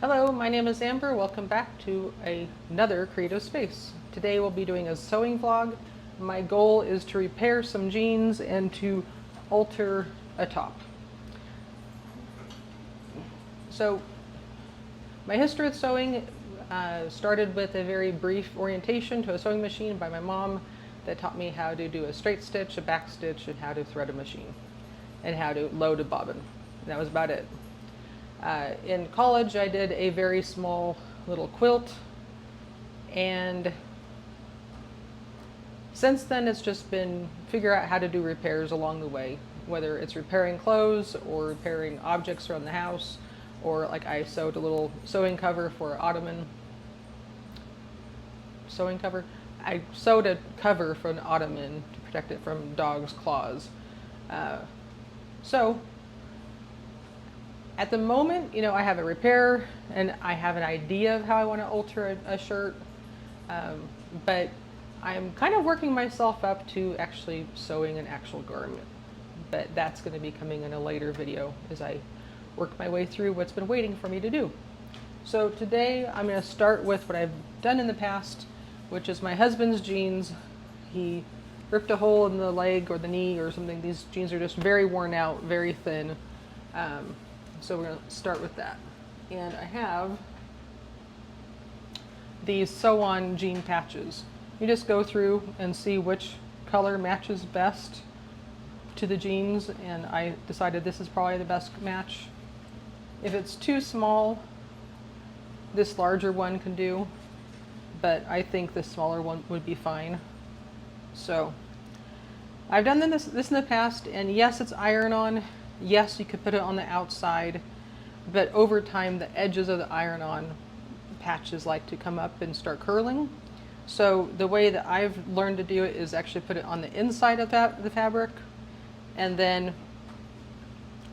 Hello, my name is Amber. Welcome back to another creative space. Today we'll be doing a sewing vlog. My goal is to repair some jeans and to alter a top. So my history with sewing started with a very brief orientation to a sewing machine by my mom that taught me how to do a straight stitch, a back stitch, and how to thread a machine and how to load a bobbin. And that was about it. In college, I did a very small little quilt, and since then it's just been figure out how to do repairs along the way, whether it's repairing clothes or repairing objects around the house, or like I sewed a little sewing cover for an ottoman. Sewing cover? I sewed a cover for an ottoman to protect it from dogs' claws. So at the moment, I have a repair and I have an idea of how I want to alter a shirt, but I'm kind of working myself up to actually sewing an actual garment. But that's going to be coming in a later video as I work my way through what's been waiting for me to do. So today I'm going to start with what I've done in the past, which is my husband's jeans. He ripped a hole in the leg or the knee or something. These jeans are just very worn out, very thin. So we're going to start with that. And I have these sew-on jean patches. You just go through and see which color matches best to the jeans, and I decided this is probably the best match. If it's too small, this larger one can do, but I think the smaller one would be fine. So I've done this in the past, and yes, it's iron-on. Yes, you could put it on the outside, but over time the edges of the iron-on patches like to come up and start curling. So the way that I've learned to do it is actually put it on the inside of the fabric, and then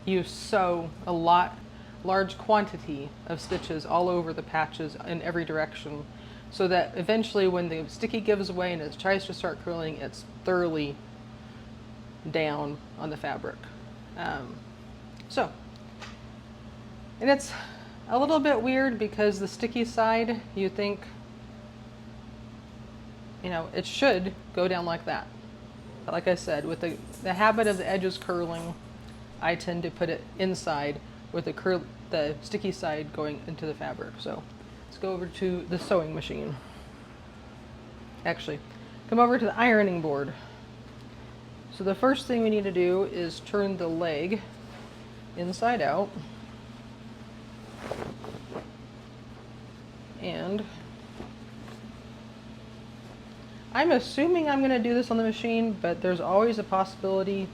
you sew a large quantity of stitches all over the patches in every direction, so that eventually when the sticky gives way and it tries to start curling, it's thoroughly down on the fabric. And it's a little bit weird because the sticky side, you think, it should go down like that. But like I said, with the habit of the edges curling, I tend to put it inside with the sticky side going into the fabric. So let's go over to the sewing machine. Actually, come over to the ironing board. So the first thing we need to do is turn the leg inside out. And I'm assuming I'm going to do this on the machine, but there's always a possibility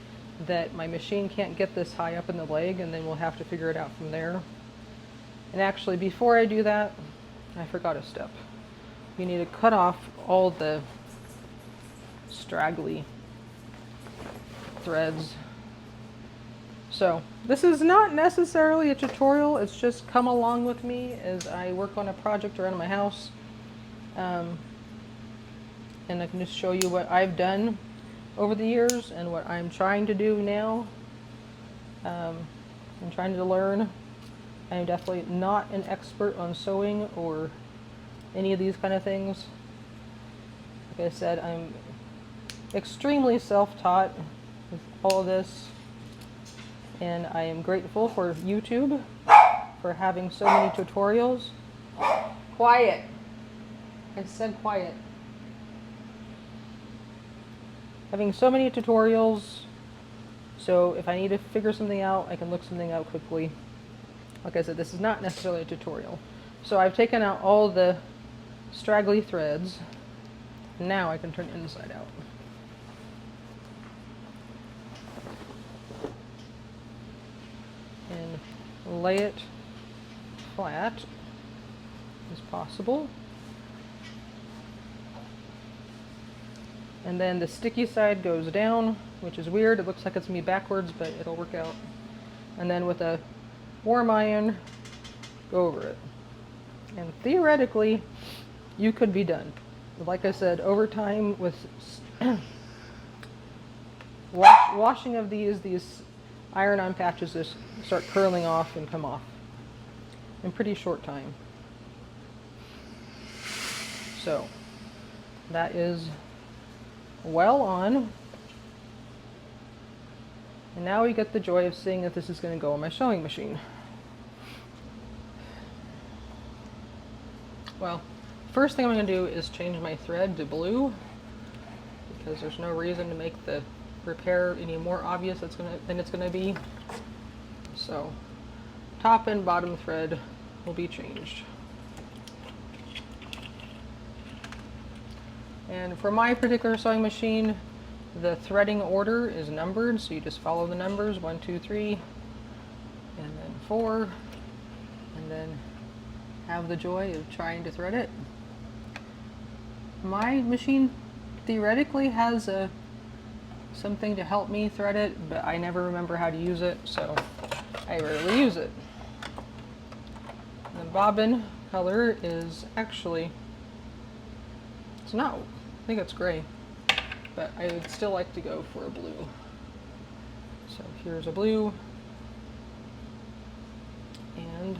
that my machine can't get this high up in the leg, and then we'll have to figure it out from there. And actually, before I do that, I forgot a step. You need to cut off all the straggly threads. So this is not necessarily a tutorial, it's just come along with me as I work on a project around my house. And I can just show you what I've done over the years and what I'm trying to do now. I'm trying to learn. I'm definitely not an expert on sewing or any of these kind of things. Like I said, I'm extremely self-taught with all of this. And I am grateful for YouTube for having so many tutorials. Quiet. I said quiet. Having so many tutorials, so if I need to figure something out, I can look something out quickly. Like I said, this is not necessarily a tutorial. So I've taken out all the straggly threads. Now I can turn it inside out. And lay it flat as possible. And then the sticky side goes down, which is weird. It looks like it's me backwards, but it'll work out. And then with a warm iron, go over it. And theoretically, you could be done. But like I said, over time with washing of these iron-on patches just start curling off and come off. in pretty short time. So that is well on. And now we get the joy of seeing that this is going to go on my sewing machine. Well, first thing I'm going to do is change my thread to blue, because there's no reason to make the repair any more obvious than it's going to be. So top and bottom thread will be changed. And for my particular sewing machine, the threading order is numbered, so you just follow the numbers, 1, 2, 3, and then 4, and then have the joy of trying to thread it. My machine theoretically has something to help me thread it, but I never remember how to use it, so I rarely use it. The bobbin color is actually, it's not, I think it's gray, but I would still like to go for a blue. So here's a blue, and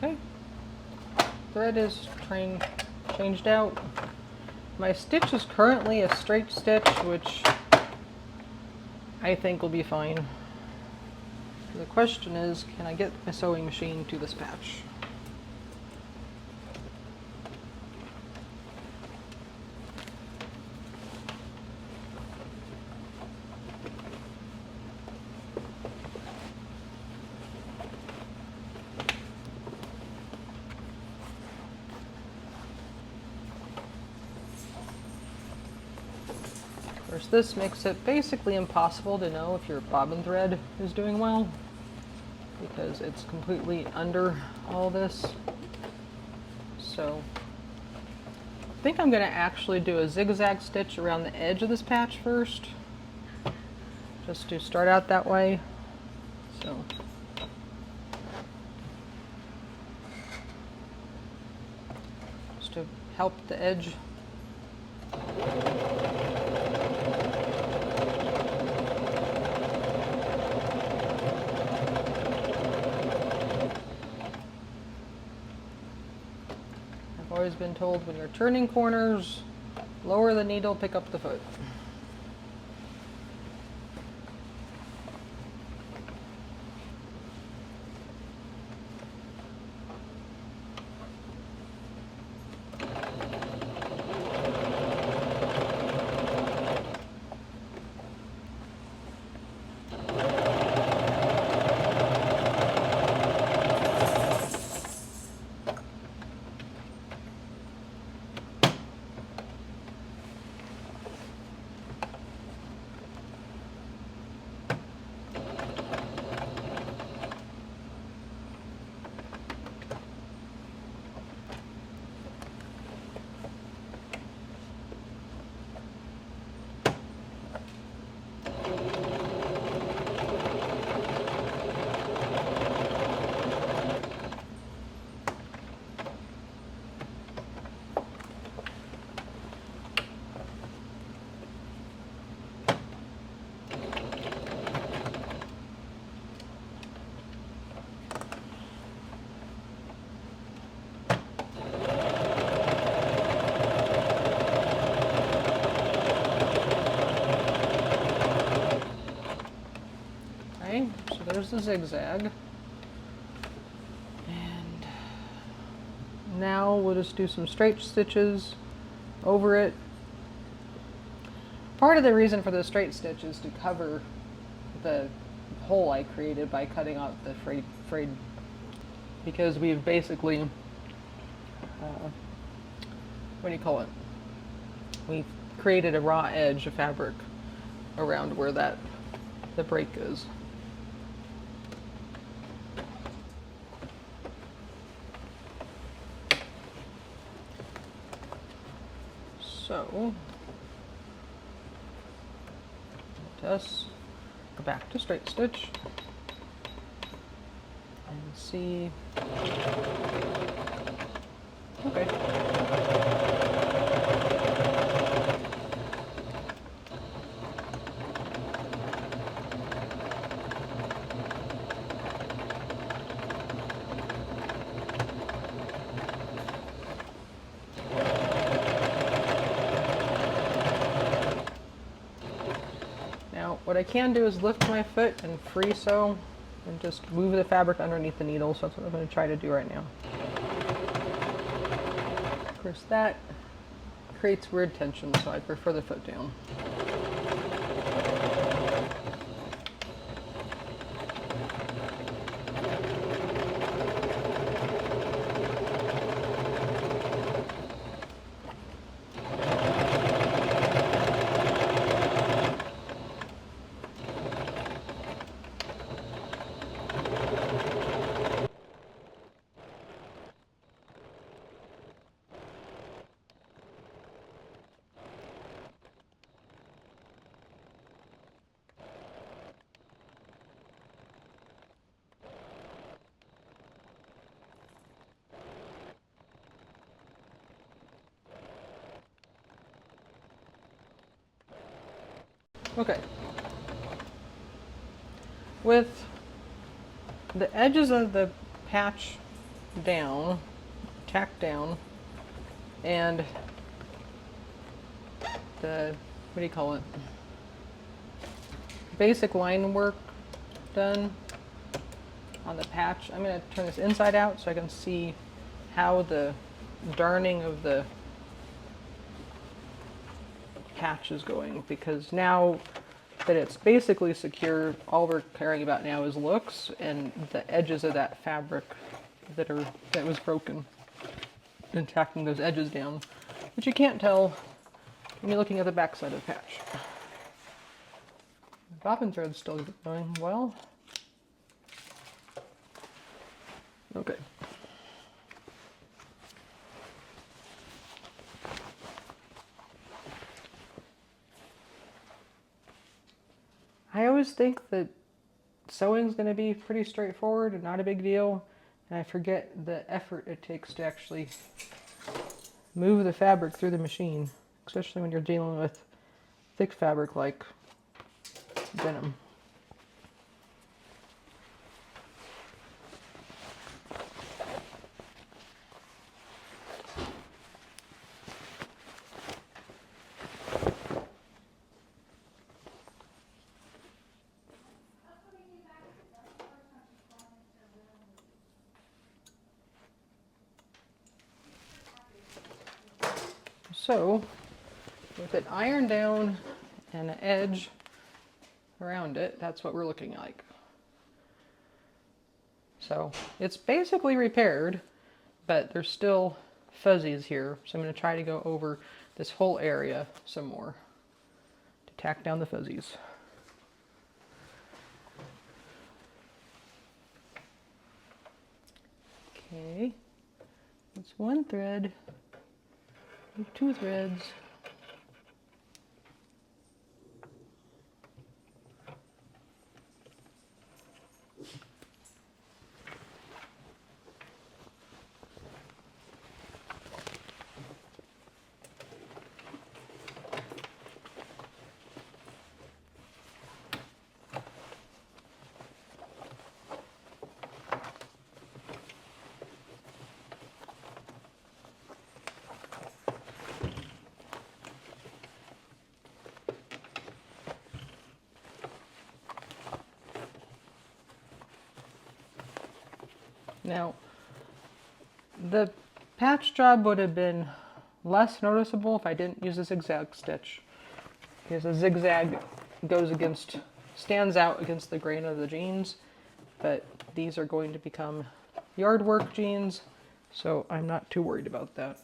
okay, thread is changed out. My stitch is currently a straight stitch, which I think will be fine. The question is, can I get my sewing machine to this patch? Of course, this makes it basically impossible to know if your bobbin thread is doing well, because it's completely under all this. So I think I'm going to actually do a zigzag stitch around the edge of this patch first, just to start out that way. So just to help the edge. Always been told when you're turning corners, lower the needle, pick up the foot. So there's the zigzag. And now we'll just do some straight stitches over it. Part of the reason for the straight stitch is to cover the hole I created by cutting out the frayed because we've basically, what do you call it? We've created a raw edge of fabric around where the break is. So, just go back to straight stitch and see. Okay. What I can do is lift my foot and free sew and just move the fabric underneath the needle, so that's what I'm going to try to do right now. Of course that creates weird tension, so I prefer the foot down. Okay. With the edges of the patch down, tacked down, and the, what do you call it? Basic line work done on the patch, I'm going to turn this inside out so I can see how the darning of the patch is going, because now that it's basically secure, all we're caring about now is looks and the edges of that fabric that was broken, and tacking those edges down, which you can't tell when you're looking at the back side of the patch. The bobbin thread's still going well. Okay. I always think that sewing's going to be pretty straightforward and not a big deal, and I forget the effort it takes to actually move the fabric through the machine, especially when you're dealing with thick fabric like denim. So, with it ironed down and an edge around it, that's what we're looking like. So, it's basically repaired, but there's still fuzzies here. So I'm going to try to go over this whole area some more to tack down the fuzzies. Okay, that's one thread. 2 threads. Now, the patch job would have been less noticeable if I didn't use a zigzag stitch, because a zigzag goes against stands out against the grain of the jeans, but these are going to become yard work jeans, so I'm not too worried about that.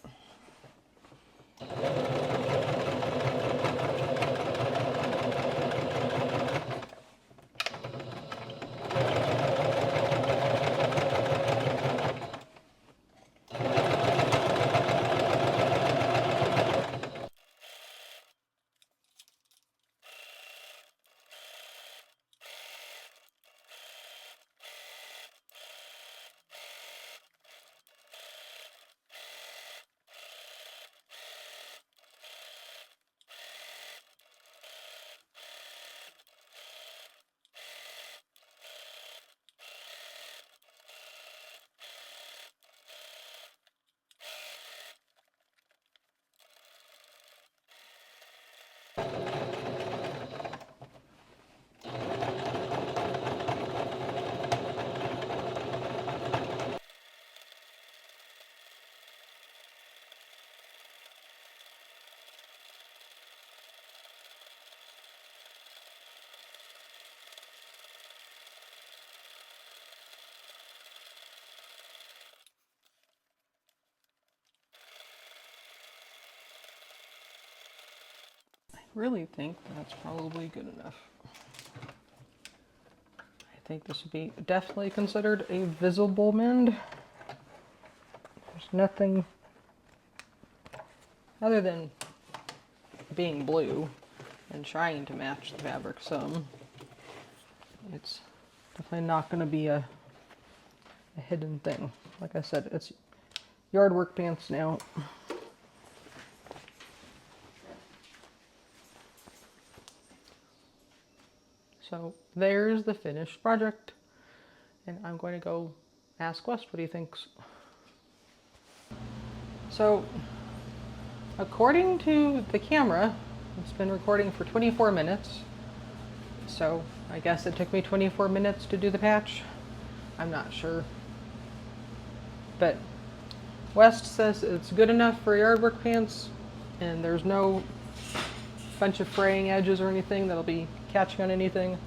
Really think that's probably good enough. I think this would be definitely considered a visible mend. There's nothing other than being blue and trying to match the fabric some. It's definitely not going to be a hidden thing. Like I said, it's yard work pants now. So there's the finished project, and I'm going to go ask West what he thinks. So according to the camera, it's been recording for 24 minutes. So I guess it took me 24 minutes to do the patch. I'm not sure. But West says it's good enough for yard work pants, and there's no bunch of fraying edges or anything that'll be catching on anything,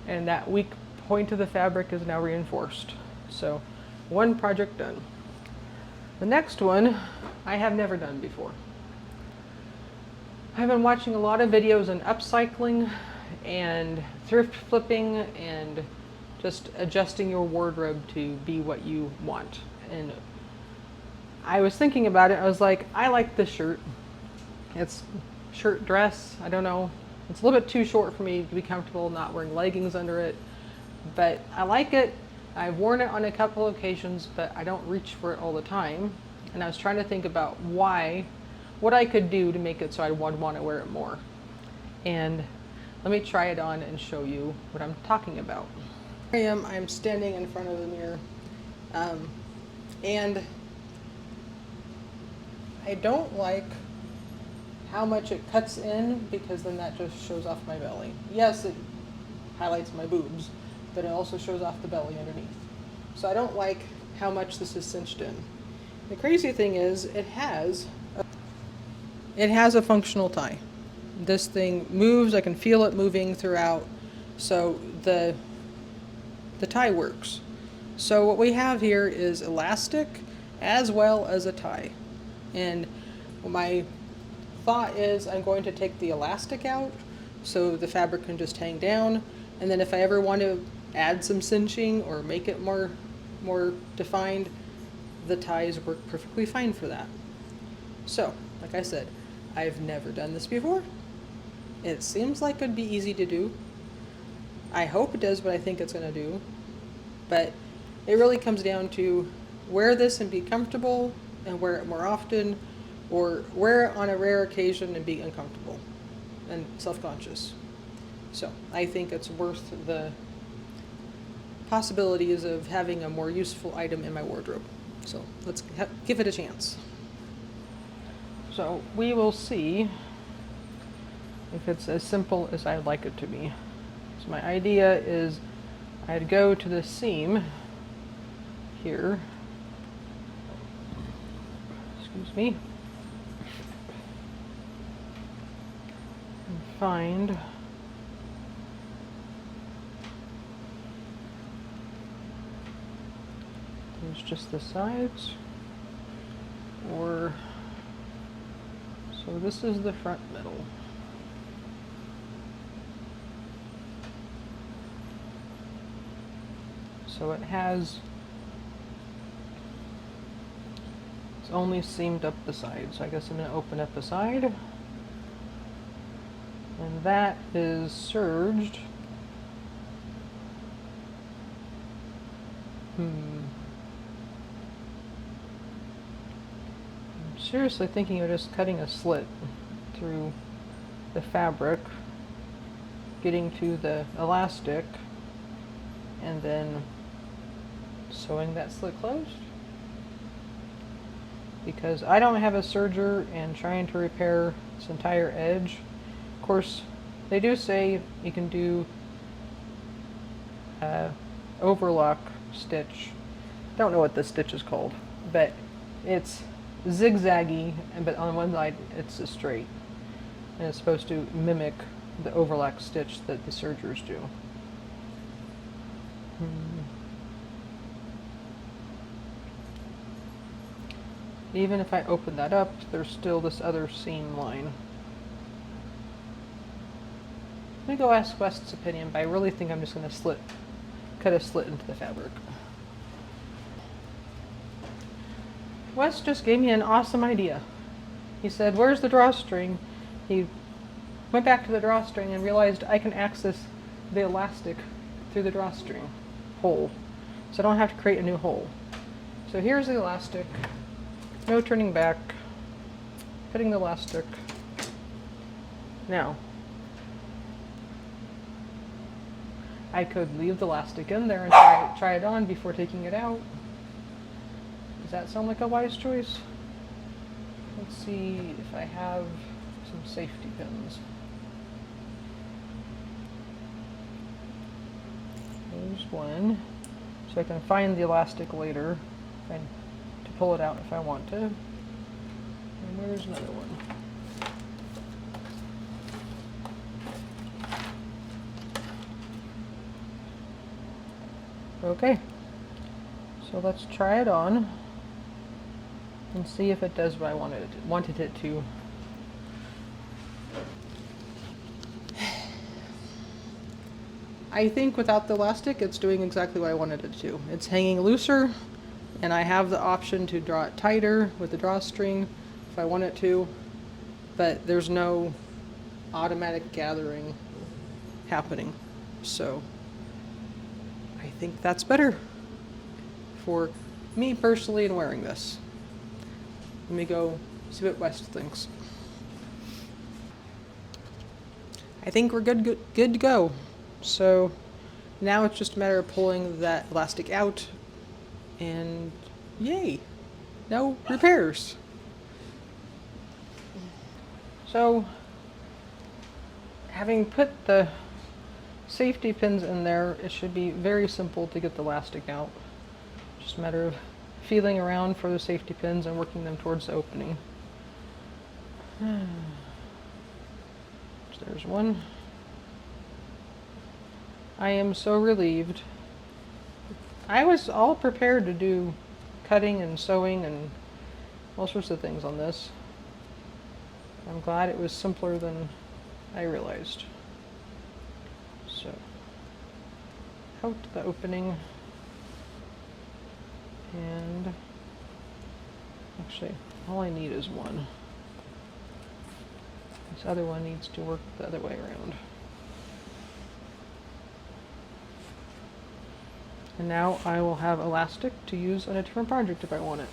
and that weak point of the fabric is now reinforced. So one project done. The next one I have never done before. I've been watching a lot of videos on upcycling and thrift flipping and just adjusting your wardrobe to be what you want. And I was thinking about it, I was like, I like this shirt. It's shirt dress, I don't know. It's a little bit too short for me to be comfortable not wearing leggings under it, but I like it. I've worn it on a couple of occasions, but I don't reach for it all the time. And I was trying to think about what I could do to make it so I would want to wear it more. And let me try it on and show you what I'm talking about. Here I am, I'm standing in front of the mirror, and I don't like how much it cuts in, because then that just shows off my belly. Yes, it highlights my boobs, but it also shows off the belly underneath. So I don't like how much this is cinched in. The crazy thing is it has a functional tie. This thing moves, I can feel it moving throughout, so the tie works. So what we have here is elastic as well as a tie. And my thought is I'm going to take the elastic out so the fabric can just hang down, and then if I ever want to add some cinching or make it more defined, the ties work perfectly fine for that. So, like I said, I've never done this before. It seems like it'd be easy to do. I hope it does what I think it's going to do, but it really comes down to wear this and be comfortable, and wear it more often, or wear it on a rare occasion and be uncomfortable and self-conscious. So I think it's worth the possibilities of having a more useful item in my wardrobe. So let's give it a chance. So we will see if it's as simple as I'd like it to be. So my idea is I'd go to the seam here, excuse me, and find Here's just the sides, or so this is the front middle. So it has, it's only seamed up the side. So I guess I'm going to open up the side. And that is serged. I'm seriously thinking of just cutting a slit through the fabric, getting to the elastic, and then sewing that slit closed. Because I don't have a serger and trying to repair this entire edge. Of course, they do say you can do overlock stitch. Don't know what this stitch is called, but it's zigzaggy, but on one side it's a straight, and it's supposed to mimic the overlock stitch that the sergers do. Even if I open that up, there's still this other seam line. Let me go ask West's opinion, but I really think I'm just going to cut a slit into the fabric. West just gave me an awesome idea. He said, "Where's the drawstring?" He went back to the drawstring and realized I can access the elastic through the drawstring hole. So I don't have to create a new hole. So here's the elastic. No turning back. Cutting the elastic. Now, I could leave the elastic in there and try it on before taking it out. Does that sound like a wise choice? Let's see if I have some safety pins. There's one. So I can find the elastic later and to pull it out if I want to. And there's another one. Okay, so let's try it on and see if it does what I wanted it to. I think without the elastic, it's doing exactly what I wanted it to. It's hanging looser, and I have the option to draw it tighter with the drawstring if I want it to, but there's no automatic gathering happening. So I think that's better for me personally in wearing this. Let me go see what West thinks. I think we're good to go. So now it's just a matter of pulling that elastic out, and yay, no repairs. So having put the safety pins in there, it should be very simple to get the elastic out. Just a matter of feeling around for the safety pins and working them towards the opening. So there's one. I am so relieved. I was all prepared to do cutting and sewing and all sorts of things on this. I'm glad it was simpler than I realized. So, out the opening, and actually all I need is one. This other one needs to work the other way around. And now I will have elastic to use on a different project if I want it.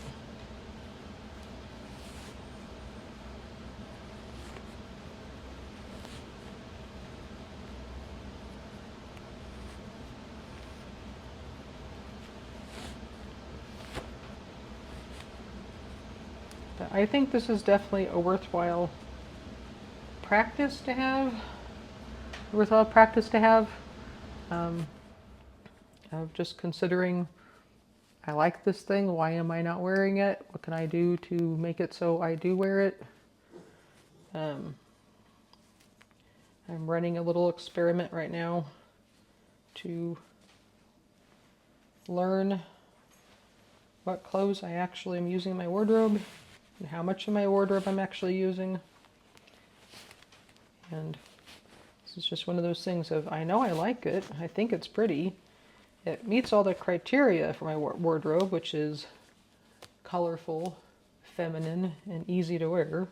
But I think this is definitely a worthwhile practice to have. Of just considering, I like this thing, why am I not wearing it? What can I do to make it so I do wear it? I'm running a little experiment right now to learn what clothes I actually am using in my wardrobe and how much of my wardrobe I'm actually using. And this is just one of those things of, I know I like it, I think it's pretty. It meets all the criteria for my wardrobe, which is colorful, feminine, and easy to wear.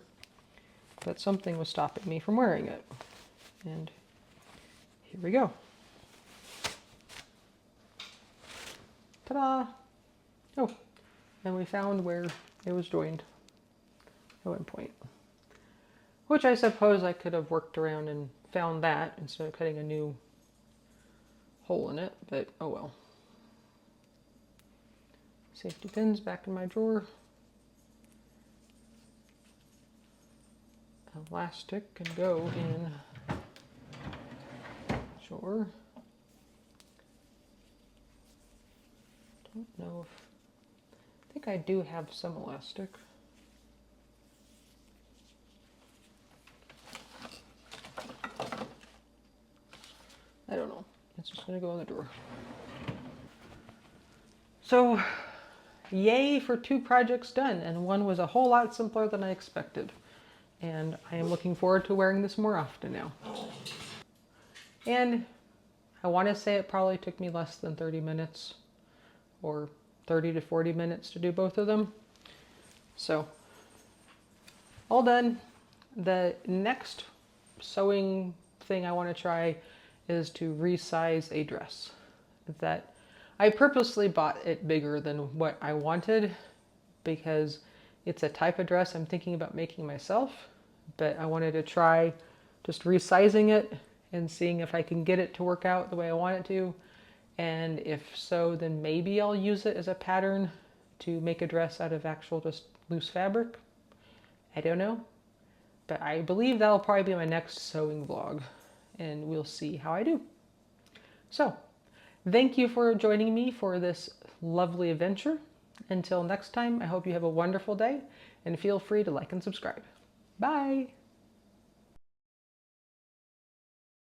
But something was stopping me from wearing it. And here we go. Ta-da! Oh, and we found where it was joined at one point. Which I suppose I could have worked around and found that instead of cutting a new hole in it, but oh well. Safety pins back in my drawer. Elastic can go in drawer. Don't know if, I think I do have some elastic. I don't know. It's just gonna go in the drawer. So, yay for 2 projects done, and one was a whole lot simpler than I expected. And I am looking forward to wearing this more often now. And I want to say it probably took me less than 30 minutes or 30 to 40 minutes to do both of them. So, all done. The next sewing thing I want to try is to resize a dress. That I purposely bought it bigger than what I wanted because it's a type of dress I'm thinking about making myself, but I wanted to try just resizing it and seeing if I can get it to work out the way I want it to. And if so, then maybe I'll use it as a pattern to make a dress out of actual just loose fabric. I don't know, but I believe that'll probably be my next sewing vlog, and we'll see how I do. So, thank you for joining me for this lovely adventure. Until next time, I hope you have a wonderful day, and feel free to like and subscribe. Bye!